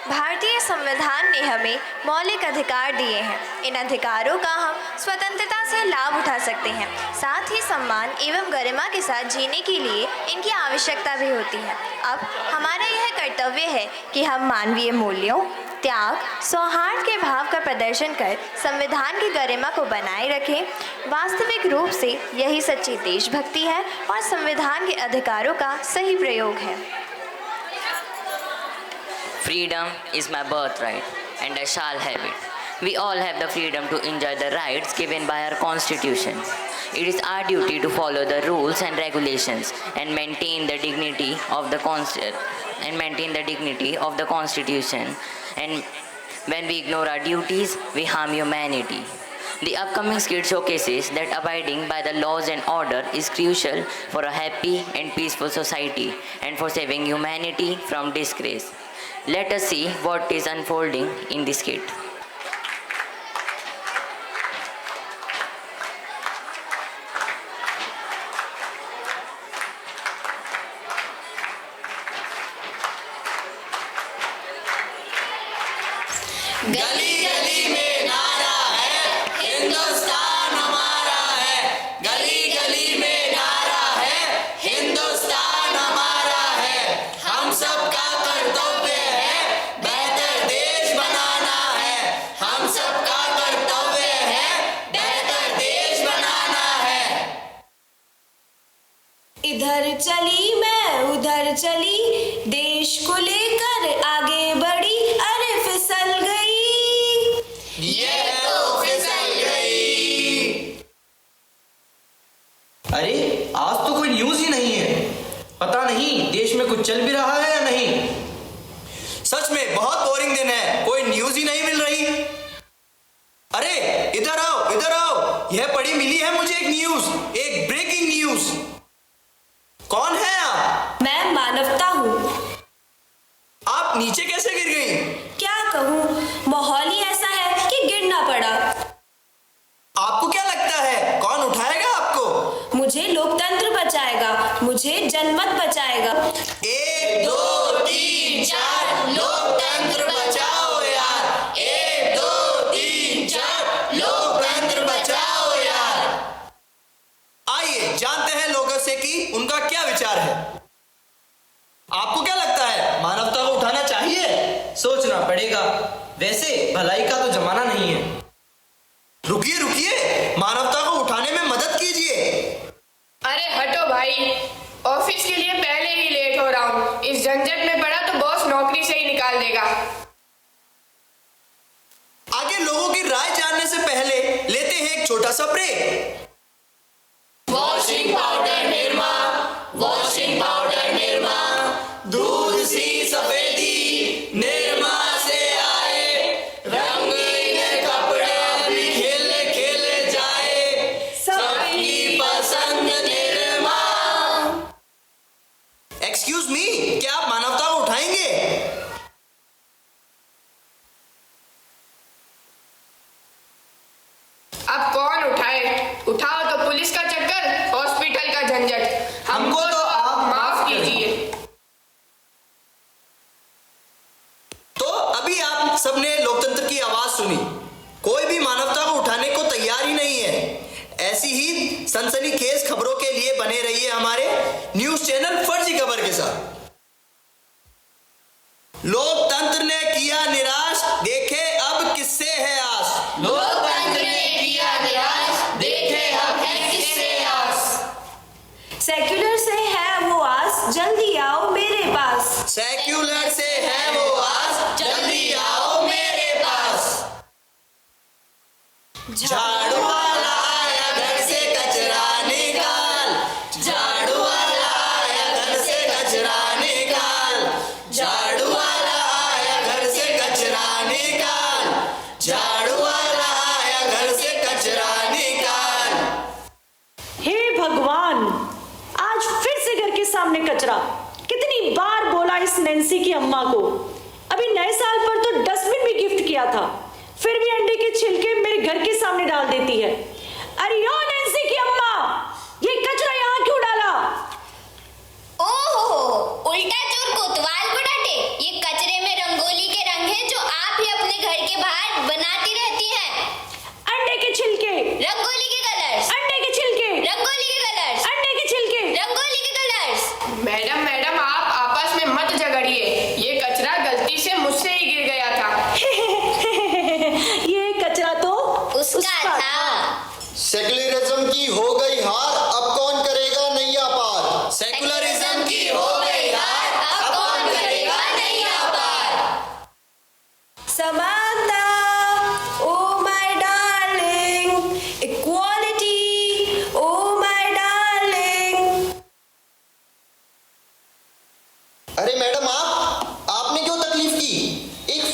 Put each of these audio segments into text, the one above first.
भारतीय संविधान ने हमें मौलिक अधिकार दिए हैं। इन अधिकारों का हम स्वतंत्रता से लाभ उठा सकते हैं। साथ ही सम्मान एवं गरिमा के साथ जीने के लिए इनकी आवश्यकता भी होती है। अब हमारा यह कर्तव्य है कि हम मानवीय मूल्यों, त्याग, सौहार्द के भाव का प्रदर्शन कर संविधान की गरिमा को बनाए रखें। वास्तविक रूप से यही सच्ची देशभक्ति है और संविधान के अधिकारों का सही प्रयोग है। Freedom is my birthright, and I shall have it. We all have the freedom to enjoy the rights given by our Constitution. It is our duty to follow the rules and regulations and maintain the dignity of the Constitution. And when we ignore our duties, we harm humanity. The upcoming skit showcases that abiding by the laws and order is crucial for a happy and peaceful society and for saving humanity from disgrace. Let us see what is unfolding in this skit. गली गली में नारा है, हिंदुस्तान हमारा है। गली गली में नारा है, हिंदुस्तान हमारा है। हम सबका कर्तव्य है, बेहतर देश बनाना है। हम सबका कर्तव्य है, बेहतर देश बनाना है। इधर चली मैं उधर चली, देश को लेकर आगे बढ़ी, अरे फिसल गई, ये तो फिसल गई। अरे आज तो कोई न्यूज ही नहीं है। पता नहीं देश में कुछ चल भी रहा है या नहीं। सच में बहुत बोरिंग दिन है, कोई न्यूज ही नहीं मिल रही। अरे इधर आओ इधर आओ, यह पड़ी मिली है मुझे एक न्यूज, एक ब्रेकिंग न्यूज। कौन है आप? मैं मानवता हूँ। आप नीचे कैसे गिर गई? क्या कहूँ, माहौल ही ऐसा है कि गिरना पड़ा। आपको क्या लगता है कौन उठाएगा आपको? मुझे लोकतंत्र बचाएगा, मुझे जनमत बचाएगा। 1 2 3 4 लोकतंत्र बचाओ यार। 1 2 3 4 लोकतंत्र बचाओ यार। आइए जानते हैं लोगों से कि उनका क्या विचार है। आपको क्या लगता है मानवता को उठाना चाहिए? सोचना पड़ेगा, वैसे भलाई का तो जमाना नहीं है। रुकिए रुकिए, मानवता को उठाने में मदद कीजिए। अरे हटो भाई, ऑफिस के लिए पहले ही लेट हो रहा हूँ। इस झंझट में पड़ा तो बॉस नौकरी से ही निकाल देगा। आगे लोगों की राय जानने से पहले लेते हैं एक छोटा सा break. Washing powder Nirma, washing powder Nirma, दूध सी सफेदी निरमा से आए। रंगीन कपड़ा भी खेले खेले जाए, सबकी पसंद निरमा। एक्सक्यूज मी, क्या आप मानवता को उठाएंगे? अब कौन उठाए? उठाओ तो पुलिस का चक्कर, हॉस्पिटल का झंझट। हमको तो आप माफ कीजिए। तो अभी आप सबने लोकतंत्र की आवाज सुनी। कोई भी मानवता को उठाने को तैयार ही नहीं है। ऐसी ही सनसनीखेज खबरों के लिए बने रहिए हमारे न्यूज चैनल फर्जी खबर के साथ। लोकतंत्र ने किया निराश, देखे अब किससे है आस। लोकतंत्र ने किया निराश, देखे अब है किससे आस। सेक्युलर से है वो आस, जल्दी आओ मेरे पास। सेक्युलर से है वो आस, जल्दी आओ मेरे पास। झाड़ू वाला आया घर से कचरा निकाल, झाड़ू वाला आया घर से कचरा निकाल, झाड़ू वाला आया घर से कचरा निकाल, झाड़ू वाला आया घर से कचरा निकाल। हे भगवान, आज फिर से घर के सामने कचरा। कितनी बार बोला इस नैन्सी की अम्मा को। अभी नए साल पर तो डस्टबिन भी गिफ्ट किया था, फिर भी अंडे के छिलके मेरे घर के सामने डाल देती है। अरे यो नैन्सी की अम्मा, ये कचरा यहाँ क्यों डाला? ओहो, उल्टा चोर कोतवाल को डांटे। ये कचरे में रंगोली के रंग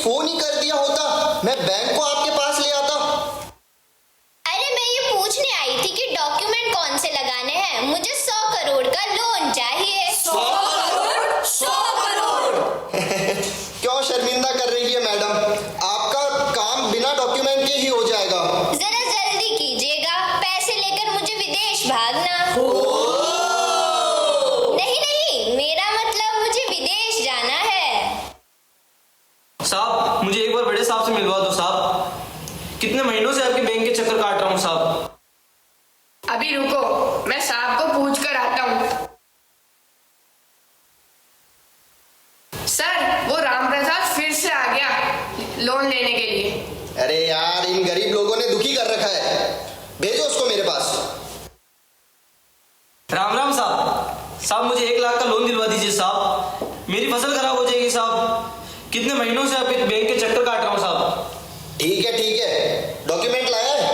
फोन ही कर दिया होता, मैं बैंक को आपके पास ले आता। अरे मैं ये पूछने आई थी कि डॉक्यूमेंट कौन से लगाने हैं। मुझे 100 करोड़ का लोन चाहिए। 100 करोड़? 100 करोड़? क्यों शर्मिंदा कर रही है मैडम, आपका काम बिना डॉक्यूमेंट के ही हो जाएगा। जरा जल्दी कीजिएगा, पैसे लेकर मुझे विदेश भागना। नहीं, मेरा मतलब मुझे विदेश जाना है। साहब मुझे एक बार बड़े साहब से मिलवा दो साहब, कितने महीनों से आपके बैंक के चक्कर काट रहा हूँ साहब। अभी रुको, मैं साहब को पूछ कर आता हूँ। सर, वो राम प्रसाद फिर से आ गया लोन लेने के लिए। अरे यार, इन गरीब लोगों ने दुखी कर रखा है, भेजो उसको मेरे पास। राम राम साहब, मुझे 1 लाख का लोन दिलवा दीजिए साहब, मेरी फसल खराब हो जाएगी साहब, कितने महीनों से आपके बैंक के चक्कर काट रहा हूँ साहब। ठीक है, डॉक्यूमेंट लाया है?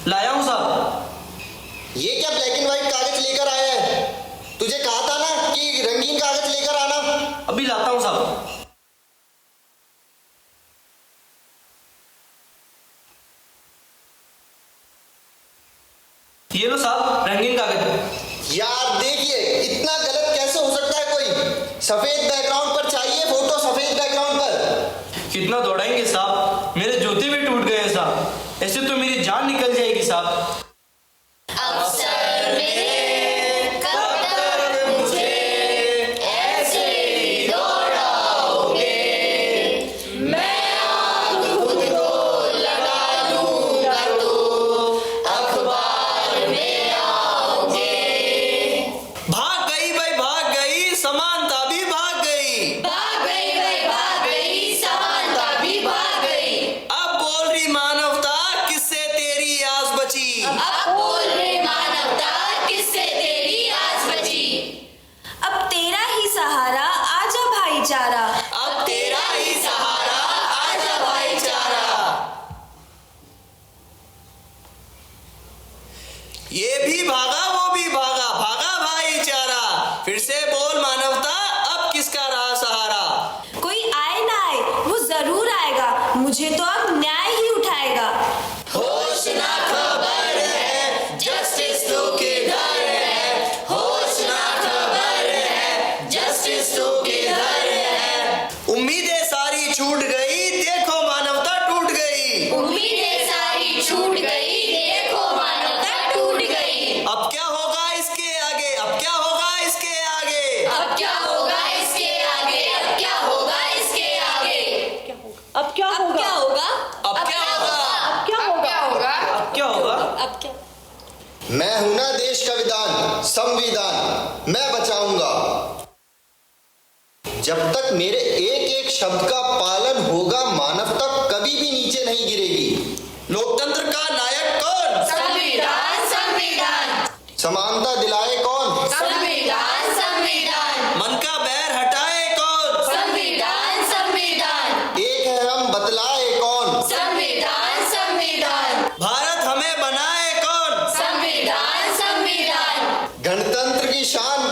लाया हूँ साहब। ये क्या ब्लैक एंड व्हाइट कागज लेकर आया है? तुझे कहा था ना कि रंगीन कागज लेकर आना। अभी लाता हूँ साहब। ये लो साहब रंगीन कागज। यार देखिए, इतना गलत कैसे हो सकता है कोई? सफेद बैकग्राउंड पर चाहिए फोटो, सफेद बैकग्राउंड पर। कितना दौड़ाएंगे साहब, मेरे जूते भी टूट गए हैं साहब, ऐसे तो मेरी जान निकल जाएगी साहब। अफसर मेरे, कब तक मुझे ऐसे ही दौड़ाओगे? मैं आग खुद को लगा दूंगा तो अखबार में आओगे। भाग गई भाई भाग गई, समानता भी भाग गई। भाग गई भाई भाग गई, समानता भी भाग गई। अब बोल रही मानवता, किससे तेरी आस बची? अब बोल रही मानवता, किससे तेरी आस बची? अब तेरा ही सहारा, आजा भाईचारा। अब तेरा ही सहारा, आजा भाईचारा। ये भी भागा वो भी भागा, भागा भाईचारा। फिर से बोल मानवता, अब किसका रहा सहारा? कोई आए ना आए, वो जरूर आएगा, मुझे तो अब न्याय ही उठाएगा। होश ना खबर है, जस्टिस तो किधर है? होश ना खबर है, जस्टिस तो किधर है? उम्मीदें सारी छूट गई, देखो मानवता टूट गई। उम्मीदें सारी छूट गई, देखो मानवता टूट गई। अब क्या होगा इसके आगे? अब क्या होगा इसके आगे? अब क्या होगा इसके आगे? अब क्या होगा इसके आगे? अब क्या होगा? अब क्या होगा? अब क्या होगा? अब क्या होगा? अब क्या? मैं हूं ना देश का विधान, संविधान मैं बचाऊंगा। जब तक मेरे एक एक शब्द का पालन होगा, मानवता कभी भी नीचे नहीं गिरेगी। लोकतंत्र का नायक कौन? संविधान, संविधान। समानता दिलाए कौन? संविधान, संविधान। मन का बैर हटाए कौन? संविधान, संविधान। एक है हम बतलाए कौन? संविधान, संविधान। भारत हमें बनाए कौन? संविधान, संविधान। गणतंत्र की शान